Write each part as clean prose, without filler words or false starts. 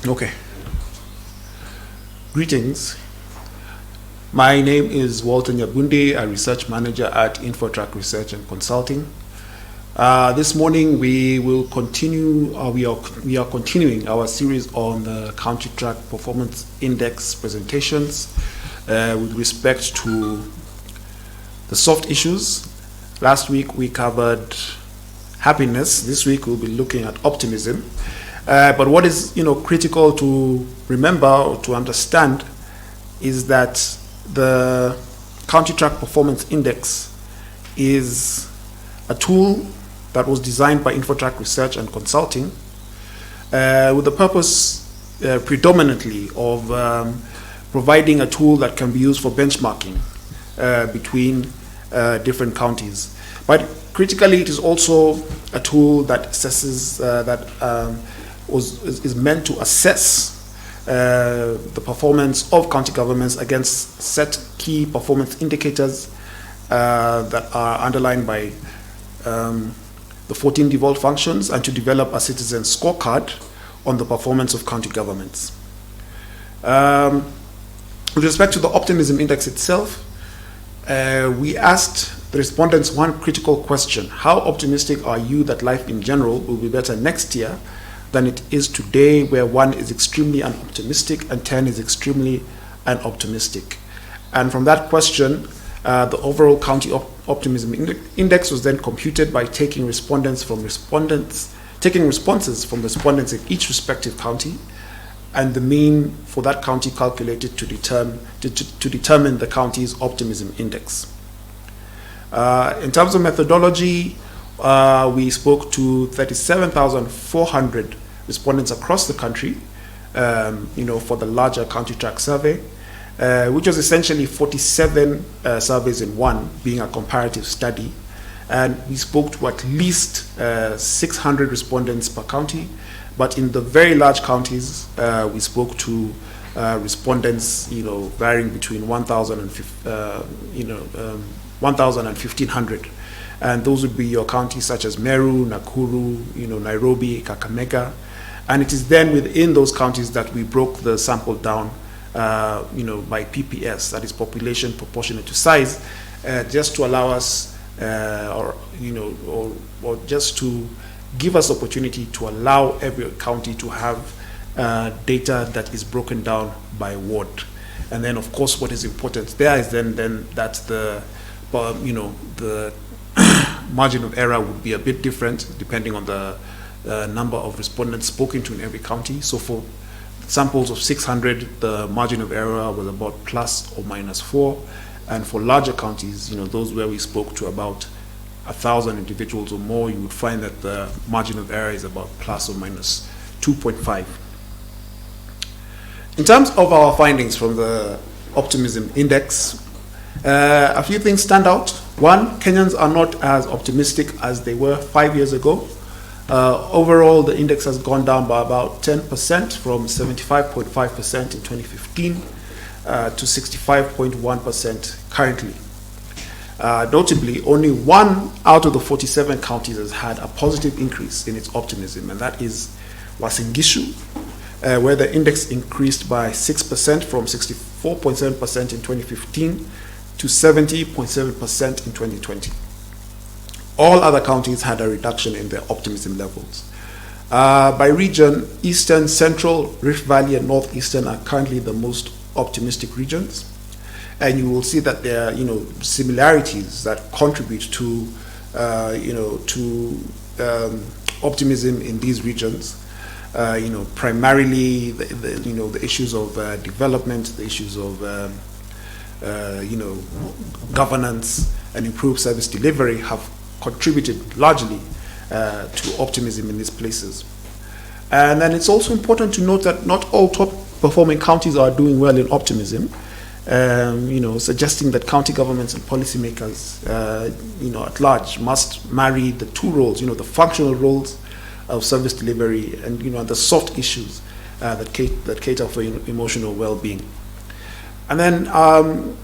Okay. Greetings. My name is Walter Nyabundi, a research manager at InfoTrack Research and Consulting. This morning we will continue. We are continuing our series on the County Track Performance Index presentations with respect to the soft issues. Last week we covered happiness. This week we'll be looking at optimism. But what is critical to remember or to understand is that the County Track Performance Index is a tool that was designed by InfoTrack Research and Consulting with the purpose predominantly of providing a tool that can be used for benchmarking between different counties. But critically, it is also a tool that assesses is meant to assess the performance of county governments against set key performance indicators that are underlined by the 14 devolved functions, and to develop a citizen scorecard on the performance of county governments. With respect to the Optimism Index itself, we asked the respondents one critical question: how optimistic are you that life in general will be better next year than it is today, where 1 is extremely unoptimistic and 10 is extremely unoptimistic? And from that question, the overall county optimism index was then computed by taking responses from respondents in each respective county, and the mean for that county calculated to determine the county's optimism index. In terms of methodology, we spoke to 37,400 respondents across the country, for the larger County Track survey, which was essentially 47 surveys in one, being a comparative study. And we spoke to at least 600 respondents per county, but in the very large counties, we spoke to respondents, varying between 1,000 and 1,500. And those would be your counties such as Meru, Nakuru, Nairobi, Kakamega. And it is then within those counties that we broke the sample down, by PPS, that is population proportionate to size, just to allow us, or just to give us opportunity to allow every county to have data that is broken down by ward. And then, of course, what is important there is then that the margin of error would be a bit different depending on the number of respondents spoken to in every county. So for samples of 600, the margin of error was about plus or minus 4. And for larger counties, those where we spoke to about 1,000 individuals or more, you would find that the margin of error is about plus or minus 2.5. In terms of our findings from the Optimism Index, a few things stand out. One, Kenyans are not as optimistic as they were 5 years ago. Overall, the index has gone down by about 10%, from 75.5% in 2015 to 65.1% currently. Notably, only 1 out of the 47 counties has had a positive increase in its optimism, and that is Uasin Gishu, where the index increased by 6%, from 64.7% in 2015 to 70.7% in 2020. All other counties had a reduction in their optimism levels. By region, Eastern, Central, Rift Valley, and Northeastern are currently the most optimistic regions. And you will see that there are, similarities that contribute to, optimism in these regions. Primarily, the issues of development, the issues of, governance and improved service delivery have contributed largely to optimism in these places. And then it's also important to note that not all top performing counties are doing well in optimism, suggesting that county governments and policymakers, at large, must marry the two roles, the functional roles of service delivery and, the soft issues that cater for emotional well-being. And then,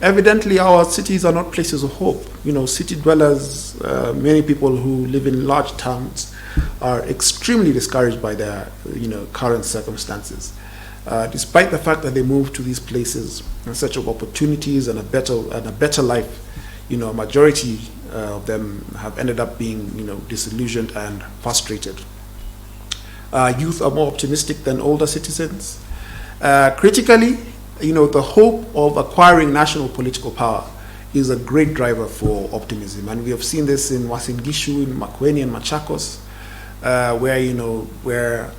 evidently, our cities are not places of hope. City dwellers, many people who live in large towns, are extremely discouraged by their current circumstances. Despite the fact that they moved to these places in search of opportunities and a better life, a majority of them have ended up being disillusioned and frustrated. Youth are more optimistic than older citizens. Critically, the hope of acquiring national political power is a great driver for optimism, and we have seen this in Uasin Gishu, in Makueni and Machakos, where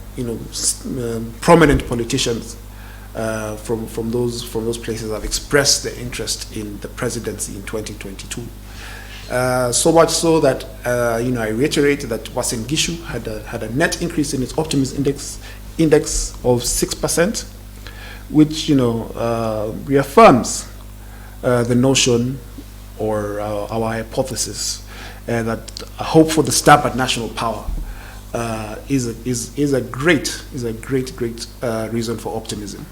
prominent politicians from those places have expressed their interest in the presidency in 2022. So much so that I reiterate that Uasin Gishu had a net increase in its optimism index of 6%, which reaffirms the notion or our hypothesis that a hope for the stab at national power is a great reason for optimism.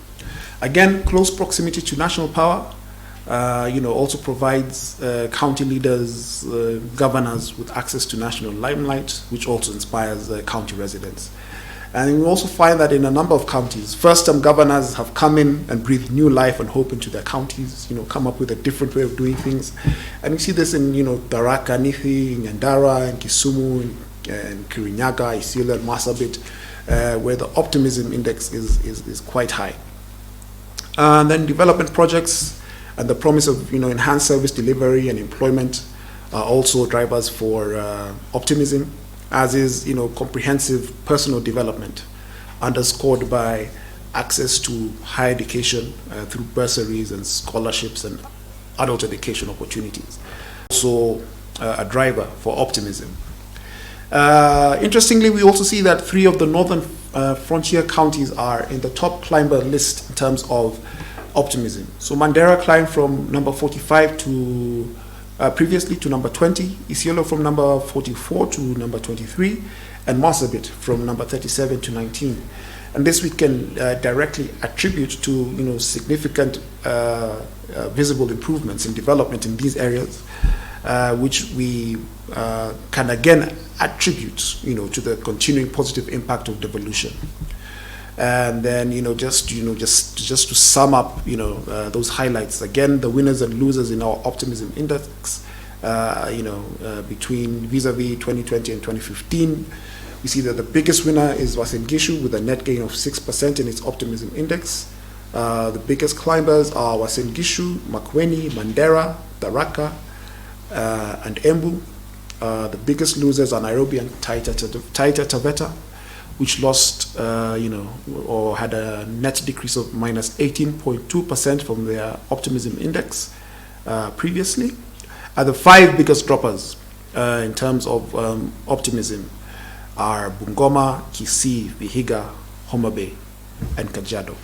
Again, close proximity to national power also provides county leaders, governors with access to national limelight, which also inspires county residents. And we also find that in a number of counties, first-term governors have come in and breathed new life and hope into their counties, come up with a different way of doing things. And we see this in, Tharaka Nithi, Ngandara, and Kisumu, and Kirinyaga, Isiolo, and Marsabit, where the optimism index is quite high. And then development projects and the promise of enhanced service delivery and employment are also drivers for optimism, as is comprehensive personal development, underscored by access to higher education through bursaries and scholarships and adult education opportunities. Also a driver for optimism. Interestingly, we also see that 3 of the northern frontier counties are in the top climber list in terms of optimism. So Mandera climbed from number 45 to previously to number 20, Isiolo from number 44 to number 23, and Marsabit from number 37 to 19. And this we can directly attribute to significant visible improvements in development in these areas, which we can again attribute to the continuing positive impact of devolution. And then just to sum up those highlights again, the winners and losers in our optimism index between vis-a-vis 2020 and 2015, we see that the biggest winner is Uasin Gishu with a net gain of 6% in its optimism index. The biggest climbers are Uasin Gishu, Makueni, Mandera, Tharaka, and Embu. The biggest losers are Nairobi and Taita Taveta, which lost, or had a net decrease of minus 18.2% from their optimism index previously. The 5 biggest droppers in terms of optimism are Bungoma, Kisii, Vihiga, Homa Bay, and Kajiado.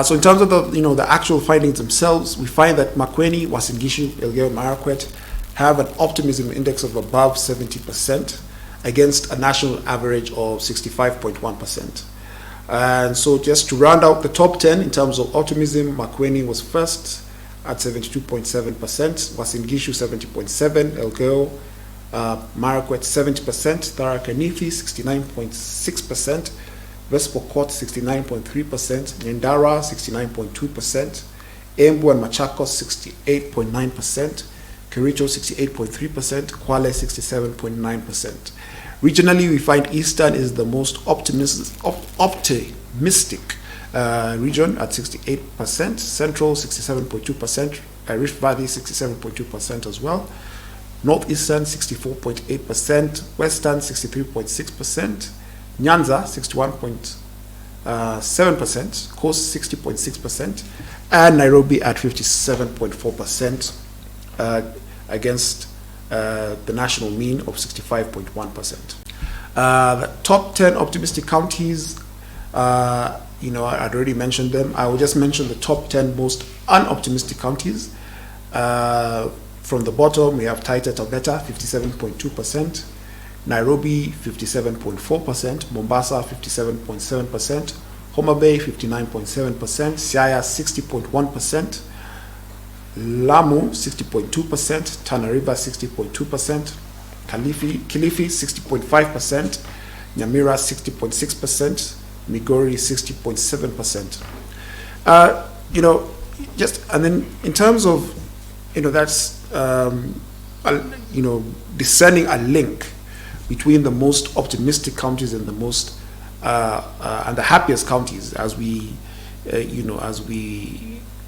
So in terms of the actual findings themselves, we find that Makueni, Uasin Gishu, Elgeyo Marakwet have an optimism index of above 70%. Against a national average of 65.1%. And so just to round out the top 10 in terms of optimism, Makueni was first at 72.7%, Uasin Gishu 70.7%, Elgeyo Marakwet 70%, Tharaka Nithi 69.6%, West Pokot 69.3%, Ngandara 69.2%, Embu and Machakos 68.9%, Kericho 68.3%, Kwale 67.9%. Regionally, we find Eastern is the most optimistic region at 68%, Central 67.2%, Rift Valley 67.2% as well, Northeastern 64.8%, Western 63.6%, Nyanza 61.7%, Coast 60.6%, and Nairobi at 57.4%. Against the national mean of 65.1%. The top 10 optimistic counties, I'd already mentioned them. I will just mention the top 10 most unoptimistic counties. From the bottom, we have Taita Taveta, 57.2%, Nairobi, 57.4%, Mombasa, 57.7%, Homa Bay, 59.7%, Siaya, 60.1%, Lamu 60.2%, Tana River 60.2%, Kilifi 60.5%, Nyamira 60.6%, Migori 60.7%. And then in terms of, that's, discerning a link between the most optimistic counties and the most and the happiest counties, as we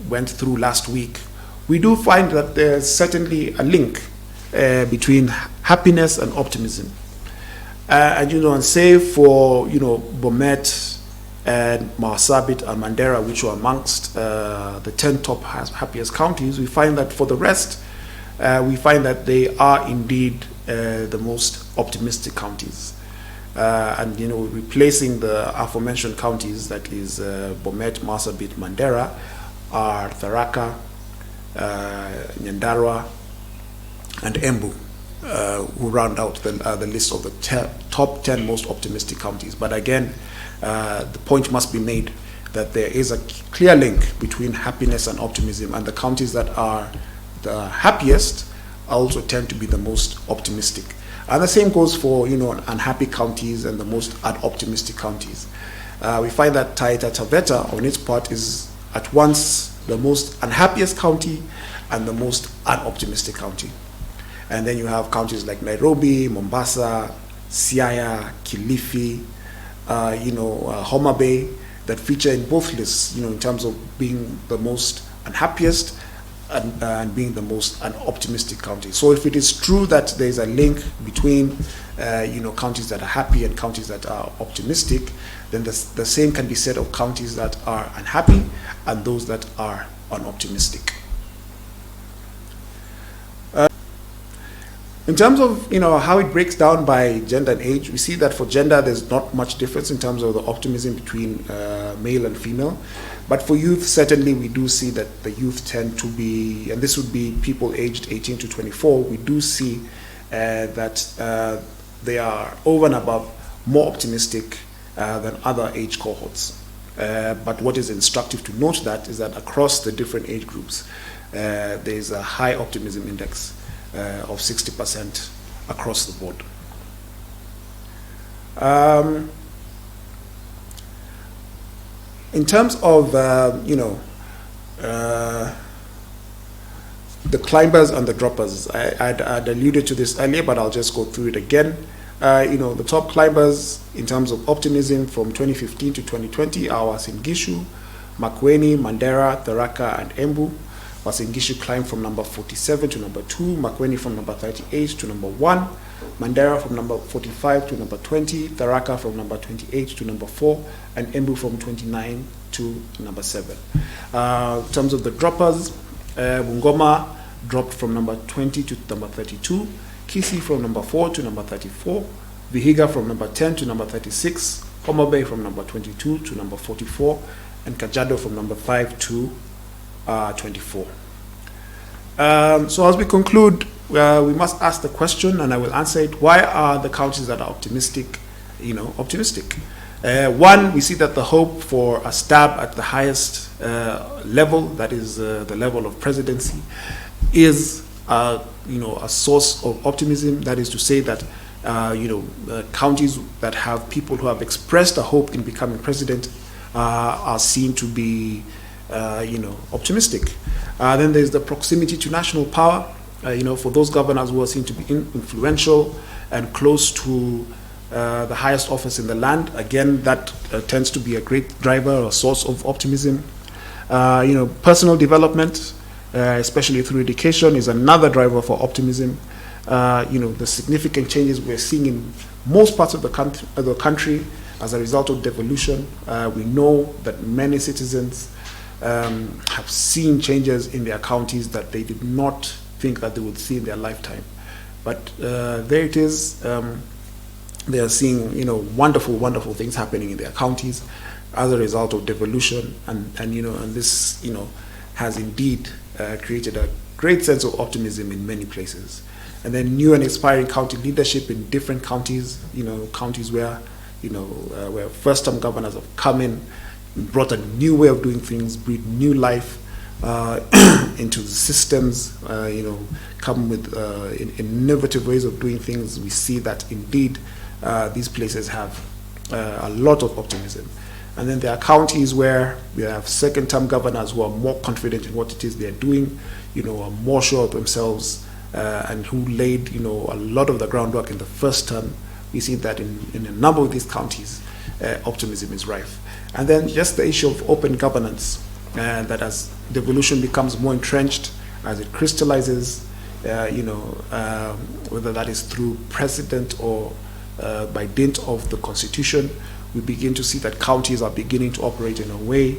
went through last week, we do find that there's certainly a link between happiness and optimism. And say for Bomet and Marsabit and Mandera, which were amongst the 10 top happiest counties, we find that for the rest, we find that they are indeed the most optimistic counties. And replacing the aforementioned counties, that is Bomet, Marsabit, Mandera, are Tharaka, Nyandarua, and Embu, who round out the list of the top 10 most optimistic counties. But again, the point must be made that there is a clear link between happiness and optimism, and the counties that are the happiest also tend to be the most optimistic. And the same goes for unhappy counties and the most unoptimistic counties. We find that Taita Taveta, on its part, is at once the most unhappiest county and the most unoptimistic county. And then you have counties like Nairobi, Mombasa, Siaya, Kilifi, Homa Bay, that feature in both lists, in terms of being the most unhappiest and being the most unoptimistic county. So if it is true that there is a link between counties that are happy and counties that are optimistic, then the same can be said of counties that are unhappy and those that are unoptimistic. In terms of how it breaks down by gender and age, we see that for gender there's not much difference in terms of the optimism between male and female. But for youth, certainly we do see that the youth tend to be, and this would be people aged 18 to 24, we do see that they are over and above more optimistic than other age cohorts. But what is instructive to note that is that across the different age groups, there is a high optimism index of 60% across the board. In terms of the climbers and the droppers, I'd alluded to this earlier, but I'll just go through it again. The top climbers in terms of optimism from 2015 to 2020 are Uasin Gishu, Makueni, Mandera, Tharaka, and Embu. Uasin Gishu climbed from number 47 to number 2, Makueni from number 38 to number 1, Mandera from number 45 to number 20, Tharaka from number 28 to number 4, and Embu from 29 to number 7. In terms of the droppers, Bungoma dropped from number 20 to number 32, Kisii from number 4 to number 34, Vihiga from number 10 to number 36, Homa Bay from number 22 to number 44, and Kajiado from number 5 to 24. So as we conclude, we must ask the question, and I will answer it: why are the counties that are optimistic, optimistic? One, we see that the hope for a stab at the highest level, that is the level of presidency, is a source of optimism. That is to say that counties that have people who have expressed a hope in becoming president are seen to be optimistic. Then there's the proximity to national power. For those governors who are seen to be influential and close to the highest office in the land, again, that tends to be a great driver or source of optimism. Personal development, especially through education, is another driver for optimism. The significant changes we're seeing in most parts of the country as a result of devolution. We know that many citizens have seen changes in their counties that they did not think that they would see in their lifetime. But there it is. They are seeing, wonderful, wonderful things happening in their counties as a result of devolution, and this, has indeed created a great sense of optimism in many places. And then new and inspiring county leadership in different counties, counties where, where first-time governors have come in, brought a new way of doing things, breathed new life into the systems, come with innovative ways of doing things. We see that indeed these places have a lot of optimism. And then there are counties where we have second-term governors who are more confident in what it is they're doing, are more sure of themselves, and who laid, a lot of the groundwork in the first term. We see that in a number of these counties, optimism is rife. And then just the issue of open governance, that as devolution becomes more entrenched, as it crystallizes, whether that is through precedent or by dint of the Constitution, we begin to see that counties are beginning to operate in a way,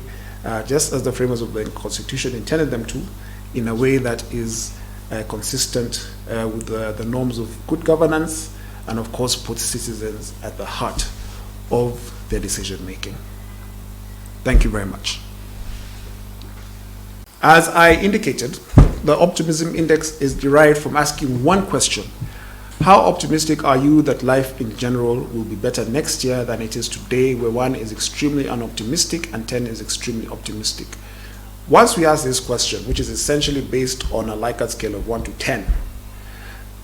just as the framers of the Constitution intended them to, in a way that is consistent with the norms of good governance, and of course puts citizens at the heart of their decision making. Thank you very much. As I indicated, the Optimism Index is derived from asking one question: how optimistic are you that life in general will be better next year than it is today, where 1 is extremely unoptimistic and 10 is extremely optimistic? Once we ask this question, which is essentially based on a Likert scale of 1 to 10,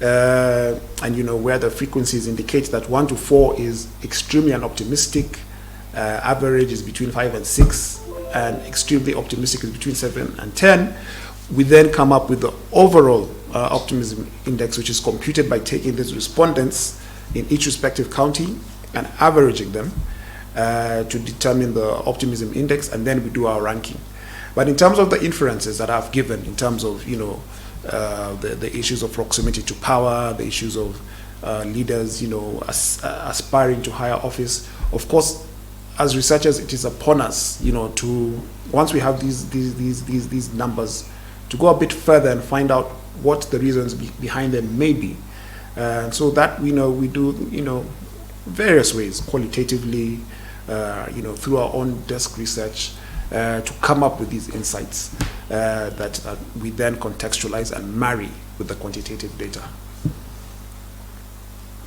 and where the frequencies indicate that 1 to 4 is extremely unoptimistic, average is between 5 and 6, and extremely optimistic is between 7 and 10, we then come up with the overall optimism index, which is computed by taking these respondents in each respective county and averaging them to determine the optimism index, and then we do our ranking. But in terms of the inferences that I've given, in terms of the issues of proximity to power, the issues of leaders aspiring to higher office, of course, as researchers, it is upon us to, once we have these numbers, to go a bit further and find out what the reasons behind them may be. So that we do various ways, qualitatively, through our own desk research, to come up with these insights that we then contextualize and marry with the quantitative data.